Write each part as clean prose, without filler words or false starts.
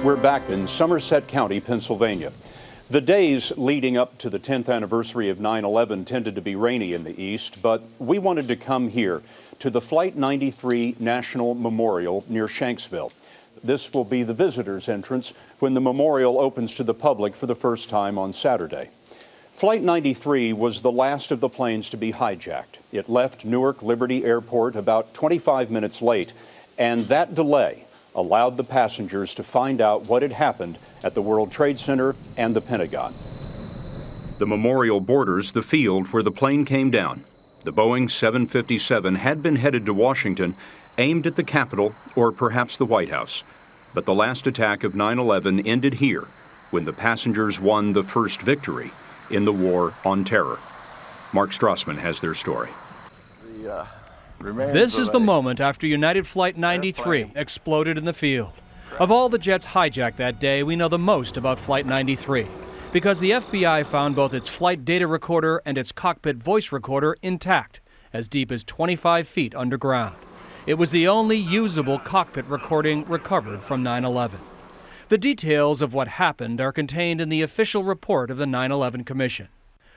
We're back in Somerset County, Pennsylvania. The days leading up to the 10th anniversary of 9/11 tended to be rainy in the east, but we wanted to come here to the Flight 93 National Memorial near Shanksville. This will be the visitors' entrance when the memorial opens to the public for the first time on Saturday. Flight 93 was the last of the planes to be hijacked. It left Newark Liberty Airport about 25 minutes late, and that delay allowed the passengers to find out what had happened at the World Trade Center and the Pentagon. The memorial borders the field where the plane came down. The Boeing 757 had been headed to Washington, aimed at the Capitol or perhaps the White House. But the last attack of 9/11 ended here when the passengers won the first victory in the war on terror. Mark Strassmann has their story. This is the moment after United Flight 93 exploded in the field. Of all the jets hijacked that day, we know the most about Flight 93 because the FBI found both its flight data recorder and its cockpit voice recorder intact, as deep as 25 feet underground. It was the only usable cockpit recording recovered from 9/11. The details of what happened are contained in the official report of the 9/11 Commission.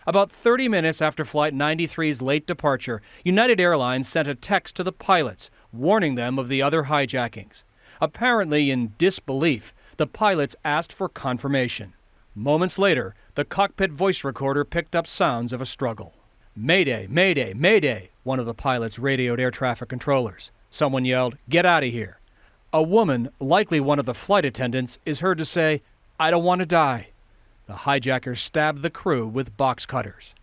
About 30 minutes after Flight 93's late departure, United Airlines sent a text to the pilots, warning them of the other hijackings. Apparently in disbelief, the pilots asked for confirmation. Moments later, the cockpit voice recorder picked up sounds of a struggle. "Mayday, mayday, mayday," one of the pilots radioed air traffic controllers. Someone yelled, "Get out of here." A woman, likely one of the flight attendants, is heard to say, "I don't want to die." The hijackers stabbed the crew with box cutters.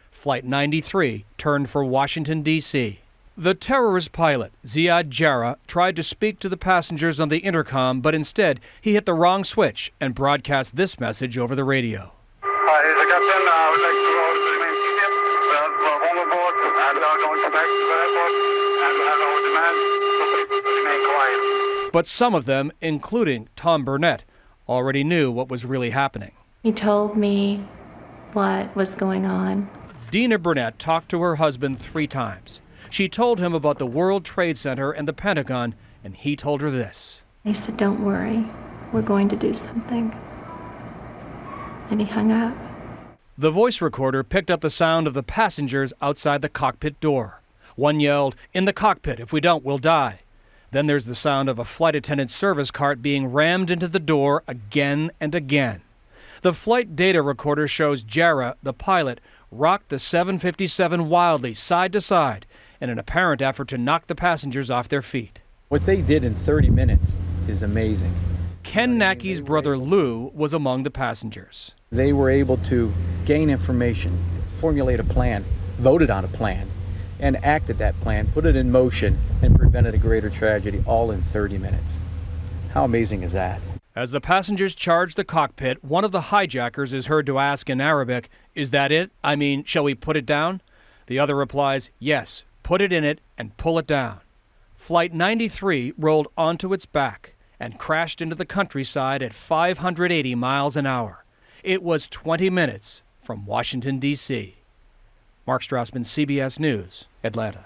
Flight 93 turned for Washington, D.C. The terrorist pilot, Ziad Jarrah, tried to speak to the passengers on the intercom, but instead he hit the wrong switch and broadcast this message over the radio. Hi, here's the captain. I would like to remain seated. We're home aboard and we are going to back to the airport and we have our demand to remain quiet. But some of them, including Tom Burnett, already knew what was really happening. He told me what was going on. Dina Burnett talked to her husband 3 times. She told him about the World Trade Center and the Pentagon, and he told her this. He said, "Don't worry, we're going to do something." And he hung up. The voice recorder picked up the sound of the passengers outside the cockpit door. One yelled, "In the cockpit, if we don't, we'll die." Then there's the sound of a flight attendant service cart being rammed into the door again and again. The flight data recorder shows Jarrah, the pilot, rocked the 757 wildly side to side in an apparent effort to knock the passengers off their feet. What they did in 30 minutes is amazing. Ken Nackey's brother Lou was among the passengers. They were able to gain information, formulate a plan, voted on a plan, and acted that plan, put it in motion, and prevented a greater tragedy all in 30 minutes. How amazing is that? As the passengers charged the cockpit, one of the hijackers is heard to ask in Arabic, "Is that it? I mean, shall we put it down?" The other replies, "Yes, put it in it and pull it down." Flight 93 rolled onto its back and crashed into the countryside at 580 miles an hour. It was 20 minutes from Washington, D.C. Mark Strassmann, CBS News, Atlanta.